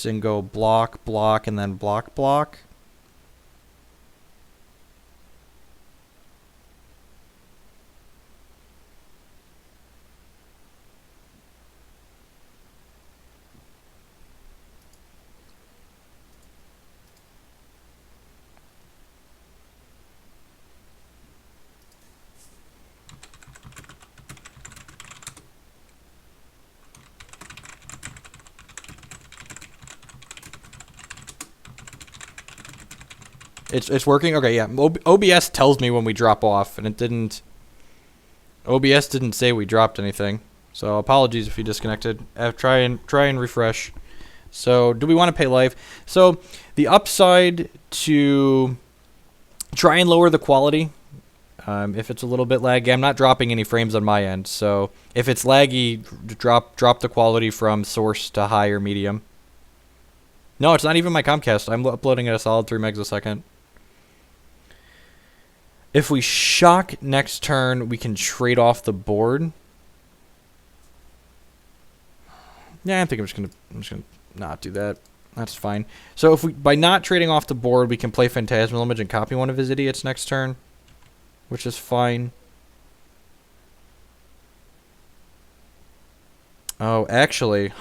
this and go block, block, and then block, block. It's working? Okay, yeah. OBS tells me when we drop off, and it didn't... OBS didn't say we dropped anything. So apologies if you disconnected. Try and refresh. So do we want to pay live? So the upside to try and lower the quality, if it's a little bit laggy, I'm not dropping any frames on my end. So if it's laggy, drop the quality from source to high or medium. No, it's not even my Comcast. I'm uploading at a solid 3 megs a second. If we shock next turn, we can trade off the board. Yeah, I think I'm just gonna not do that. That's fine. So if by not trading off the board, we can play Phantasmal Image and copy one of his idiots next turn, which is fine. Oh, actually,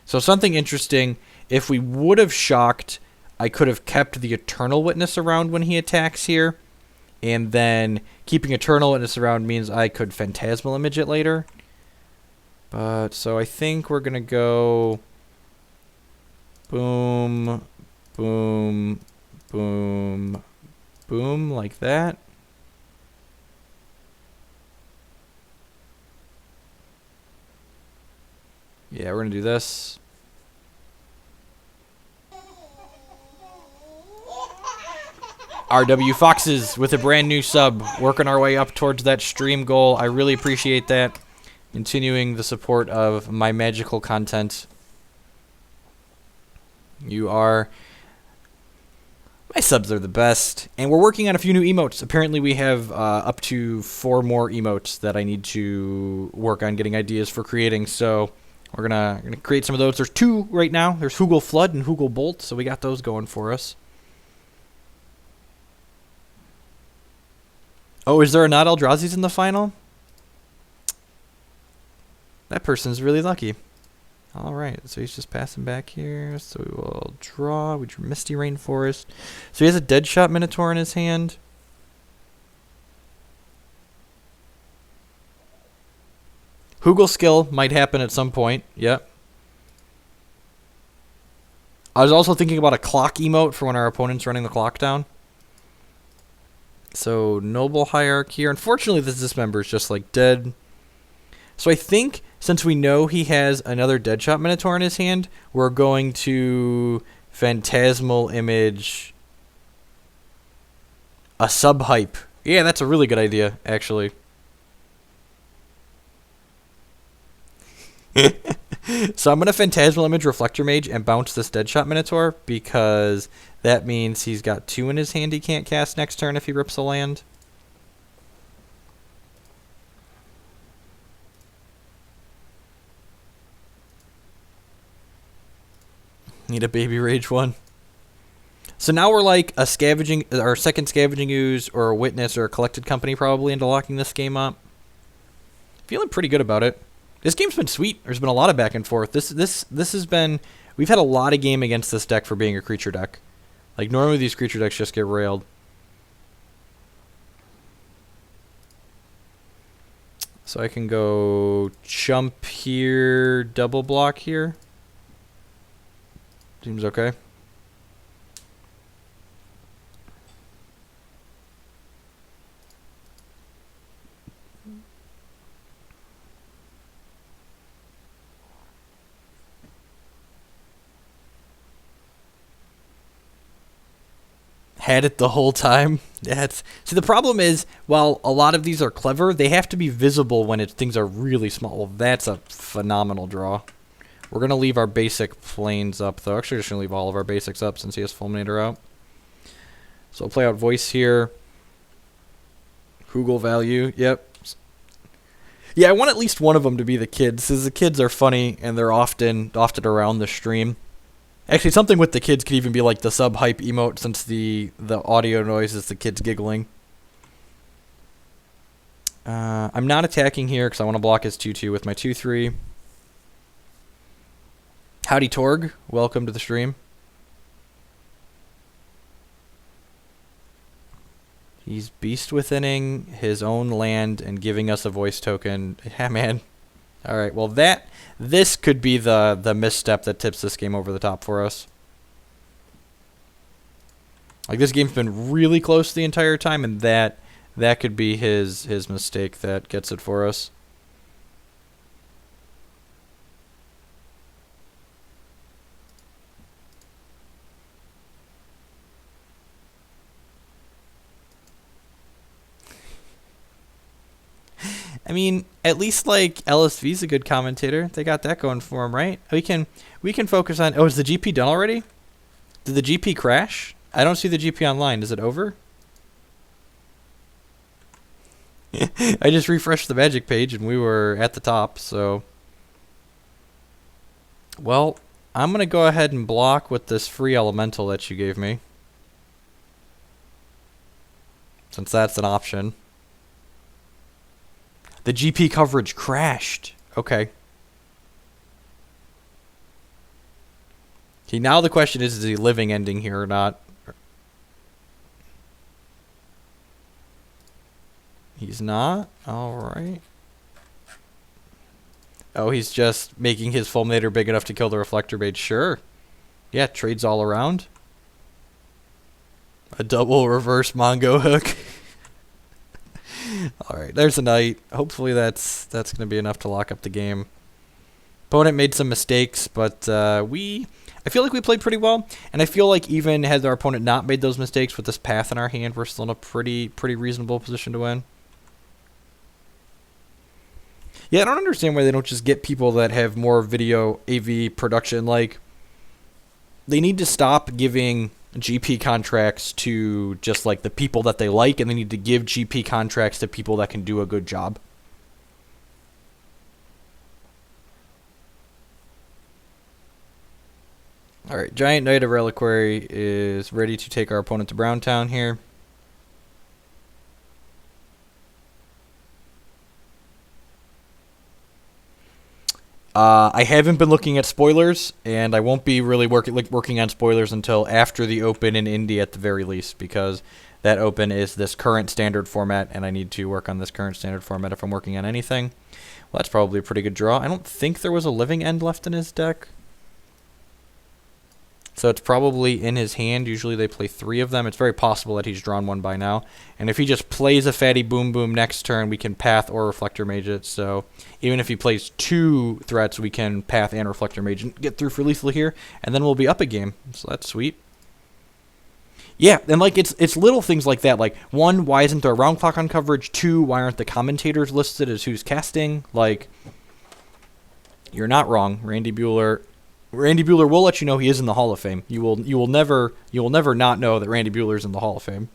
So something interesting. If we would have shocked, I could have kept the Eternal Witness around when he attacks here. And then keeping Eternal Witness around means I could Phantasmal Image it later. But, so I think we're going to go boom, boom, boom, boom, like that. Yeah, we're going to do this. RW Foxes with a brand new sub, working our way up towards that stream goal. I really appreciate that. Continuing the support of my magical content. You are... My subs are the best. And we're working on a few new emotes. Apparently we have up to 4 more emotes that I need to work on getting ideas for creating. So we're gonna create some of those. There's 2 right now. There's Hugel Flood and Hugel Bolt. So we got those going for us. Oh, is there a not Eldrazi's in the final? That person's really lucky. Alright, so he's just passing back here. So we will draw. We drew Misty Rainforest. So he has a Deadshot Minotaur in his hand. Hugel skill might happen at some point. Yep. I was also thinking about a clock emote for when our opponent's running the clock down. So, Noble Hierarch here. Unfortunately, this dismember is just, like, dead. So I think, since we know he has another Deadshot Minotaur in his hand, we're going to Phantasmal Image a sub-hype. Yeah, that's a really good idea, actually. So I'm going to Phantasmal Image Reflector Mage and bounce this Deadshot Minotaur, because that means he's got 2 in his hand he can't cast next turn if he rips a land. Need a Baby Rage one. So now we're like a scavenging, our second Scavenging Ooze or a Witness or a Collected Company probably into locking this game up. Feeling pretty good about it. This game's been sweet. There's been a lot of back and forth. This has been... We've had a lot of game against this deck for being a creature deck. Like, normally these creature decks just get railed. So I can go chump here, double block here. Seems okay. Had it the whole time. See, the problem is, while a lot of these are clever, they have to be visible when things are really small. Well, that's a phenomenal draw. We're going to leave our basic planes up, though. Actually, we're just going to leave all of our basics up since he has Fulminator out. So I'll play out Voice here. Hugel value. Yep. Yeah, I want at least one of them to be the kids, because the kids are funny, and they're often around the stream. Actually, something with the kids could even be like the sub-hype emote, since the audio noise is the kids giggling. I'm not attacking here because I want to block his 2-2 with my 2-3. Howdy Torg, welcome to the stream. He's beast withening his own land and giving us a voice token. Yeah, man. All right, well this could be the misstep that tips this game over the top for us. Like, this game's been really close the entire time, and that could be his mistake that gets it for us. I mean, at least like LSV's a good commentator. They got that going for him, right? We can focus on. Oh, is the GP done already? Did the GP crash? I don't see the GP online. Is it over? I just refreshed the Magic page and we were at the top. So, well, I'm gonna go ahead and block with this free elemental that you gave me, since that's an option. The GP coverage crashed. Okay. Okay, now the question is he living ending here or not? He's not? Alright. Oh, he's just making his Fulminator big enough to kill the Reflector Mage. Sure. Yeah, trades all around. A double reverse Mongo hook. Alright, there's a knight. Hopefully that's going to be enough to lock up the game. Opponent made some mistakes, but I feel like we played pretty well, and I feel like even had our opponent not made those mistakes with this path in our hand, we're still in a pretty reasonable position to win. Yeah, I don't understand why they don't just get people that have more video AV production. Like, they need to stop giving GP contracts to just like the people that they like, and they need to give GP contracts to people that can do a good job. Alright, Giant Knight of Reliquary is ready to take our opponent to Browntown here. I haven't been looking at spoilers, and I won't be really working on spoilers until after the Open in Indy at the very least, because that Open is this current standard format, and I need to work on this current standard format if I'm working on anything. Well, that's probably a pretty good draw. I don't think there was a Living End left in his deck, so it's probably in his hand. Usually they play 3 of them. It's very possible that he's drawn one by now. And if he just plays a Fatty Boom Boom next turn, we can Path or Reflector Mage it. So even if he plays 2 threats, we can Path and Reflector Mage and get through for lethal here, and then we'll be up a game. So that's sweet. Yeah, and like it's little things like that. Like, 1, why isn't there a round clock on coverage? 2, why aren't the commentators listed as who's casting? Like, you're not wrong, Randy Buehler. Randy Buehler will let you know he is in the Hall of Fame. You will never not know that Randy Buehler's in the Hall of Fame.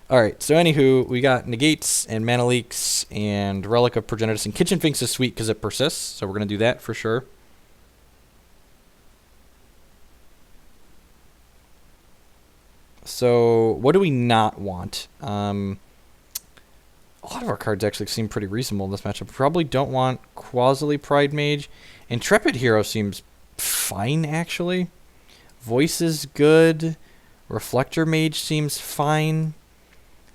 Alright, so anywho, we got Negates and Mana Leaks and Relic of Progenitus, and Kitchen Finks is sweet because it persists, so we're going to do that for sure. So, what do we not want? A lot of our cards actually seem pretty reasonable in this matchup. We probably don't want Quasily Pride Mage. Intrepid Hero seems fine, actually. Voice is good. Reflector Mage seems fine.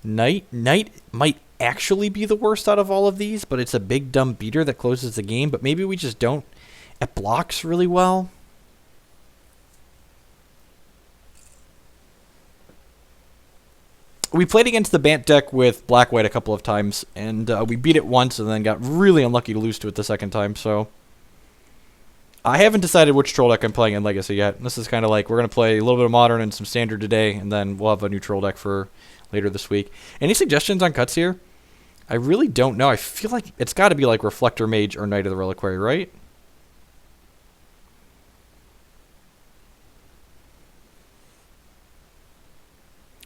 Knight might actually be the worst out of all of these, but it's a big dumb beater that closes the game. But maybe we just don't. It blocks really well. We played against the Bant deck with Black-White a couple of times, and we beat it once and then got really unlucky to lose to it the second time, so I haven't decided which troll deck I'm playing in Legacy yet. This is kind of like, we're going to play a little bit of Modern and some Standard today, and then we'll have a new troll deck for later this week. Any suggestions on cuts here? I really don't know. I feel like it's got to be like Reflector Mage or Knight of the Reliquary, right?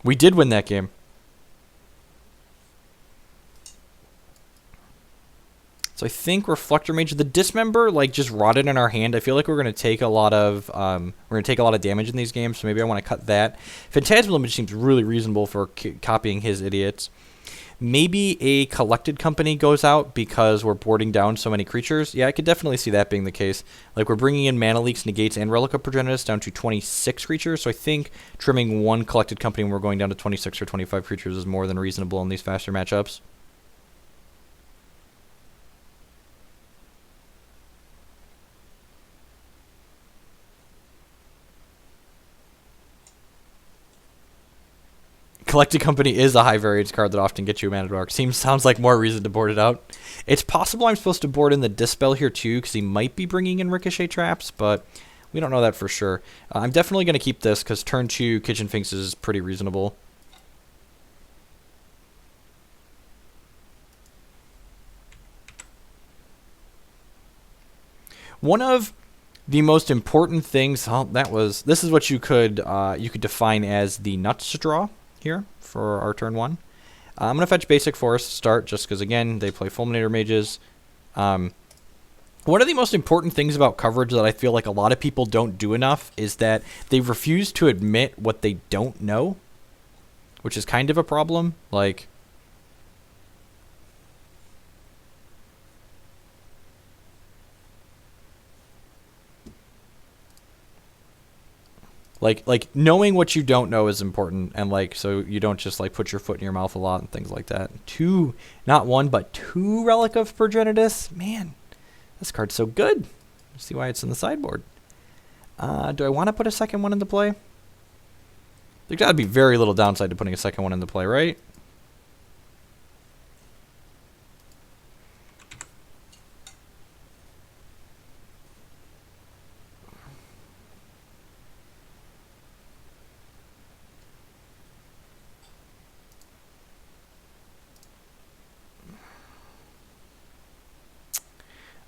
We did win that game. So I think Reflector Mage, the Dismember, like, just rotted in our hand. I feel like we're gonna take a lot of damage in these games, so maybe I want to cut that. Phantasmal Image seems really reasonable for copying his idiots. Maybe a Collected Company goes out because we're boarding down so many creatures. Yeah, I could definitely see that being the case. Like, we're bringing in Mana Leaks, Negates, and Relic of Progenitus down to 26 creatures, so I think trimming one Collected Company when we're going down to 26 or 25 creatures is more than reasonable in these faster matchups. Collected Company is a high variance card that often gets you a mana dark. Sounds like more reason to board it out. It's possible I'm supposed to board in the Dispel here too, because he might be bringing in Ricochet traps, but we don't know that for sure. I'm definitely going to keep this because turn 2 Kitchen Finks is pretty reasonable. One of the most important things, this is what you could define as the nuts draw here for our turn 1. I'm going to fetch Basic Forest to start just because, again, they play Fulminator Mages. One of the most important things about coverage that I feel like a lot of people don't do enough is that they refuse to admit what they don't know, which is kind of a problem. Like, knowing what you don't know is important, and like, so you don't just like put your foot in your mouth a lot and things like that. Not one, but 2 Relic of Progenitus. Man, this card's so good. See why it's in the sideboard. Do I want to put a second one into play? There's got to be very little downside to putting a second one into play, right?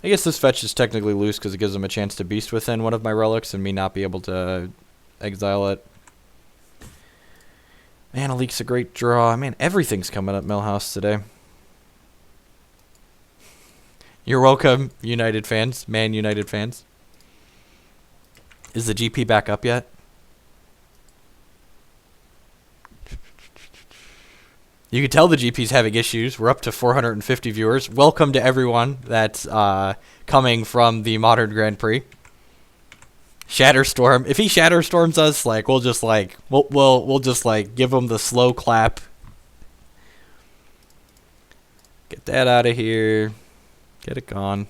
I guess this fetch is technically loose because it gives them a chance to Beast Within one of my relics and me not be able to exile it. Mana Leak's a great draw. Man, everything's coming up Millhouse today. You're welcome, United fans. Man United fans. Is the GP back up yet? You can tell the GP's having issues. We're up to 450 viewers. Welcome to everyone that's coming from the Modern Grand Prix. Shatterstorm. If he Shatterstorms us, like, we'll just give him the slow clap. Get that out of here. Get it gone.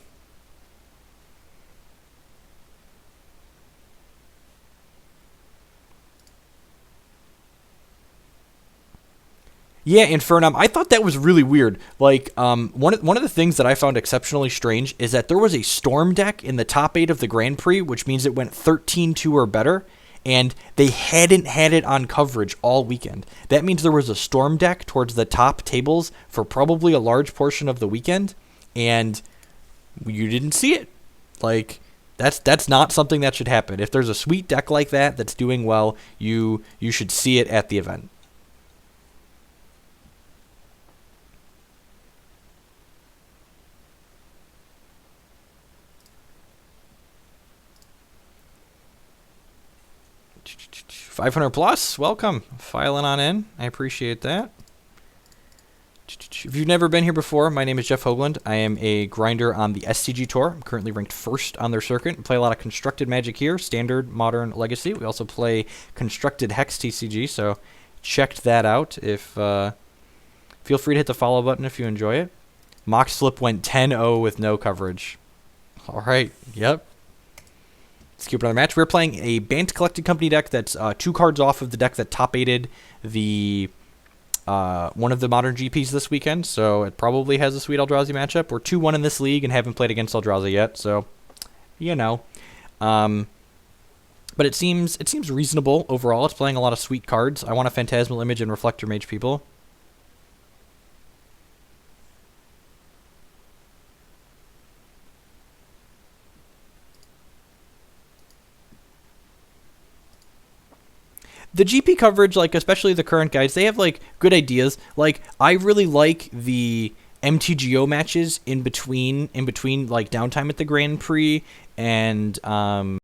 Yeah, Infernum. I thought that was really weird. Like, one of the things that I found exceptionally strange is that there was a Storm deck in the top 8 of the Grand Prix, which means it went 13-2 or better, and they hadn't had it on coverage all weekend. That means there was a Storm deck towards the top tables for probably a large portion of the weekend, and you didn't see it. Like, that's not something that should happen. If there's a sweet deck like that that's doing well, you should see it at the event. $500+, welcome. Filing on in. I appreciate that. If you've never been here before, my name is Jeff Hoagland. I am a grinder on the SCG Tour. I'm currently ranked 1st on their circuit. We play a lot of Constructed Magic here, Standard, Modern, Legacy. We also play Constructed Hex TCG, so check that out. Feel free to hit the follow button if you enjoy it. Mock Slip went 10-0 with no coverage. All right, yep. Let's keep another match. We're playing a Bant Collected Company deck that's 2 cards off of the deck that top-8ed the one of the Modern GPs this weekend, so it probably has a sweet Eldrazi matchup. We're 2-1 in this league and haven't played against Eldrazi yet, so you know. But it seems reasonable overall. It's playing a lot of sweet cards. I want a Phantasmal Image and Reflector Mage people. The GP coverage, like, especially the current guys, they have, like, good ideas. Like, I really like the MTGO matches in between like downtime at the Grand Prix and